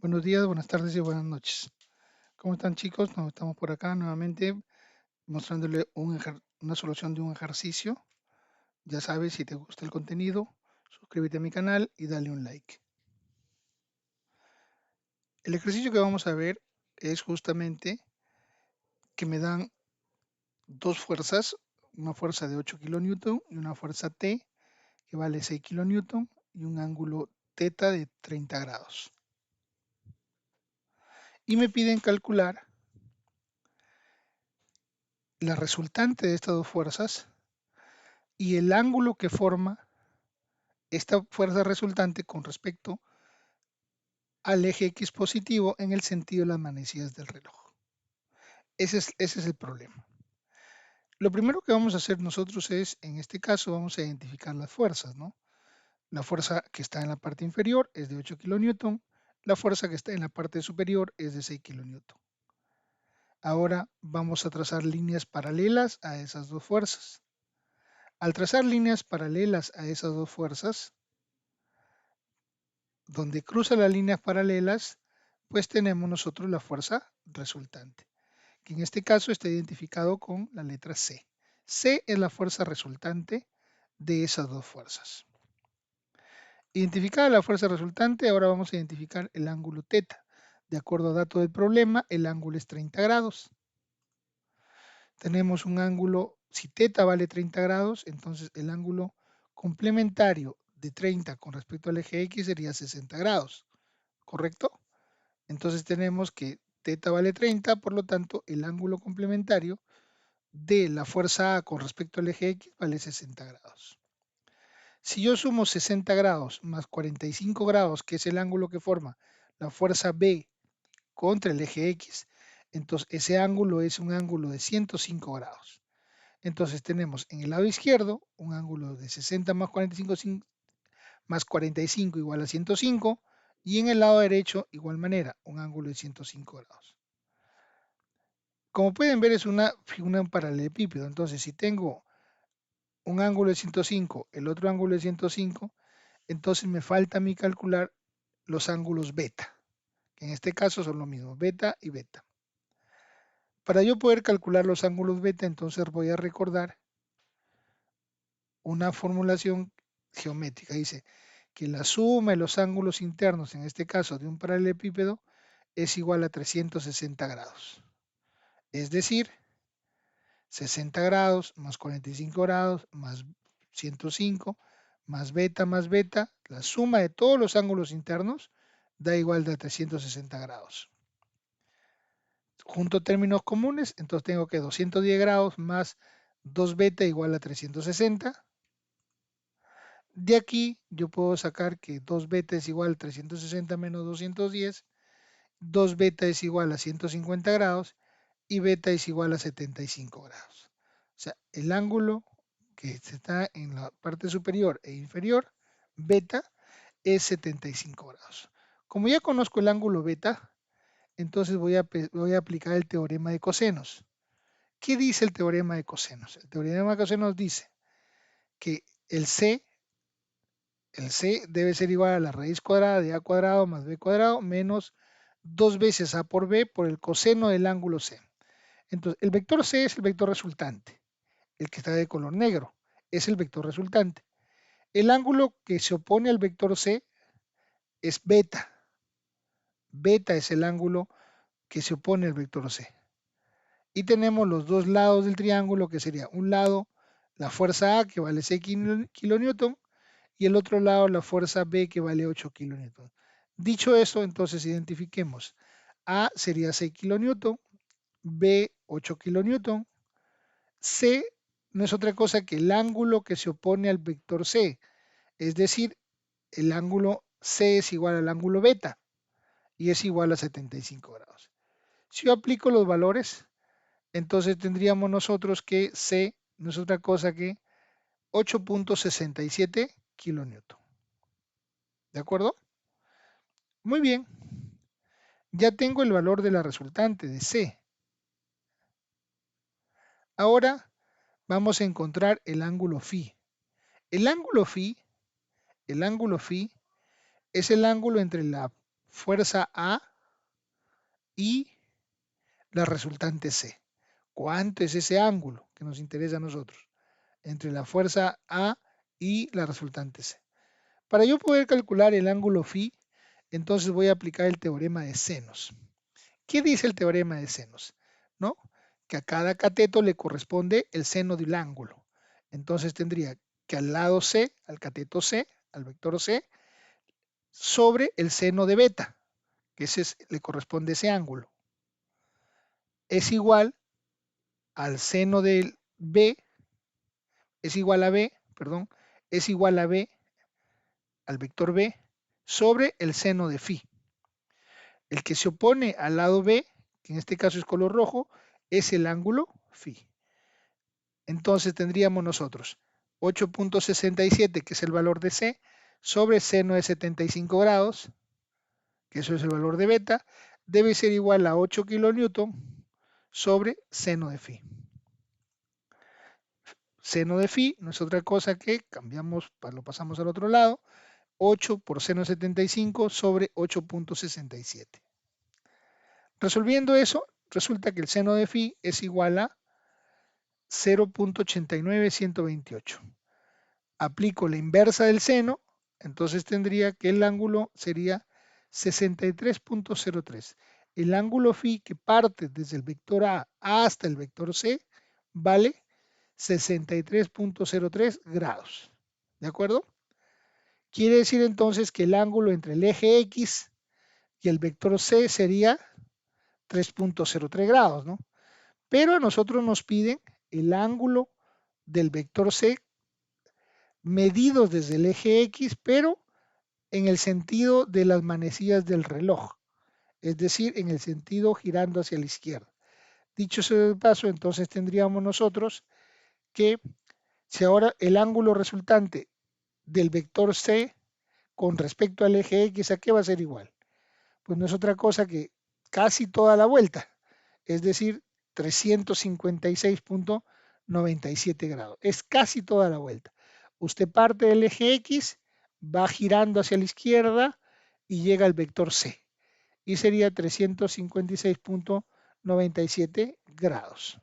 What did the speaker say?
Buenos días, buenas tardes y buenas noches. ¿Cómo están, chicos? Nos estamos por acá nuevamente mostrándole una solución de un ejercicio. Ya sabes, si te gusta el contenido, suscríbete a mi canal y dale un like. El ejercicio que vamos a ver es justamente que me dan dos fuerzas, una fuerza de 8 kilonewton y una fuerza T que vale 6 kilonewton y un ángulo θ de 30 grados. Y me piden calcular la resultante de estas dos fuerzas y el ángulo que forma esta fuerza resultante con respecto al eje X positivo en el sentido de las manecillas del reloj. Ese es el problema. Lo primero que vamos a hacer nosotros es, en este caso, vamos a identificar las fuerzas, ¿no? La fuerza que está en la parte inferior es de 8 kilonewton, la fuerza que está en la parte superior es de 6 kilonewton. Ahora vamos a trazar líneas paralelas a esas dos fuerzas. Al trazar líneas paralelas a esas dos fuerzas, donde cruza las líneas paralelas, pues tenemos nosotros la fuerza resultante, que en este caso está identificado con la letra C. C es la fuerza resultante de esas dos fuerzas. Identificada la fuerza resultante, ahora vamos a identificar el ángulo θ. De acuerdo a dato del problema, el ángulo es 30 grados. Tenemos un ángulo, si θ vale 30 grados, entonces el ángulo complementario de 30 con respecto al eje X sería 60 grados, ¿correcto? Entonces tenemos que θ vale 30, por lo tanto el ángulo complementario de la fuerza A con respecto al eje X vale 60 grados. Si yo sumo 60 grados más 45 grados, que es el ángulo que forma la fuerza B contra el eje X, entonces ese ángulo es un ángulo de 105 grados. Entonces tenemos en el lado izquierdo un ángulo de 60 más 45 igual a 105 y en el lado derecho igual manera un ángulo de 105 grados. Como pueden ver es una figura en paralelepípedo, entonces si tengo un ángulo de 105, el otro ángulo de 105, entonces me falta a mí calcular los ángulos beta, que en este caso son lo mismo, beta y beta. Para yo poder calcular los ángulos beta, entonces voy a recordar una formulación geométrica. Dice que la suma de los ángulos internos, en este caso de un paralelepípedo, es igual a 360 grados. Es decir, 60 grados más 45 grados más 105 más beta, la suma de todos los ángulos internos da igual de 360 grados. Junto términos comunes, entonces tengo que 210 grados más 2 beta igual a 360. De aquí yo puedo sacar que 2 beta es igual a 360 menos 210, 2 beta es igual a 150 grados y beta es igual a 75 grados. O sea, el ángulo que está en la parte superior e inferior, beta, es 75 grados. Como ya conozco el ángulo beta, entonces voy a aplicar el teorema de cosenos. ¿Qué dice el teorema de cosenos? El teorema de cosenos dice que el C debe ser igual a la raíz cuadrada de a cuadrado más b cuadrado menos 2 veces a por b por el coseno del ángulo C. Entonces, el vector C es el vector resultante, el que está de color negro, es el vector resultante. El ángulo que se opone al vector C es beta. Beta es el ángulo que se opone al vector C. Y tenemos los dos lados del triángulo, que sería un lado la fuerza A, que vale 6 kilonewton, y el otro lado la fuerza B, que vale 8 kilonewton. Dicho eso, entonces identifiquemos. A sería 6 kilonewton, B 8 kilonewton, C no es otra cosa que el ángulo que se opone al vector C, es decir, el ángulo C es igual al ángulo beta y es igual a 75 grados. Si yo aplico los valores, entonces tendríamos nosotros que C no es otra cosa que 8.67 kilonewton. ¿De acuerdo? Muy bien. Ya tengo el valor de la resultante de C. Ahora vamos a encontrar el ángulo phi. El ángulo phi es el ángulo entre la fuerza A y la resultante C. ¿Cuánto es ese ángulo que nos interesa a nosotros entre la fuerza A y la resultante C? Para yo poder calcular el ángulo phi, entonces voy a aplicar el teorema de senos. ¿Qué dice el teorema de senos? ¿No? Que a cada cateto le corresponde el seno del ángulo. Entonces tendría que al lado C, al cateto C, al vector C, sobre el seno de beta, que le corresponde ese ángulo, es igual al seno del B, es igual a B, perdón, es igual a B, al vector B, sobre el seno de phi. El que se opone al lado B, que en este caso es color rojo, es el ángulo phi. Entonces tendríamos nosotros 8.67, que es el valor de C, sobre seno de 75 grados, que eso es el valor de beta, debe ser igual a 8 kilonewton sobre seno de phi. Seno de phi no es otra cosa que, cambiamos, lo pasamos al otro lado, 8 por seno de 75 sobre 8.67. Resolviendo eso, resulta que el seno de phi es igual a 0.89128. Aplico la inversa del seno, entonces tendría que el ángulo sería 63.03. El ángulo phi que parte desde el vector A hasta el vector C vale 63.03 grados. ¿De acuerdo? Quiere decir entonces que el ángulo entre el eje X y el vector C sería 3.03 grados, ¿no? Pero a nosotros nos piden el ángulo del vector C medidos desde el eje X, pero en el sentido de las manecillas del reloj, es decir, en el sentido girando hacia la izquierda. Dicho sea de paso, entonces tendríamos nosotros que si ahora el ángulo resultante del vector C con respecto al eje X, ¿a qué va a ser igual? Pues no es otra cosa que casi toda la vuelta, es decir, 356.97 grados. Es casi toda la vuelta. Usted parte del eje X, va girando hacia la izquierda y llega al vector C. Y sería 356.97 grados.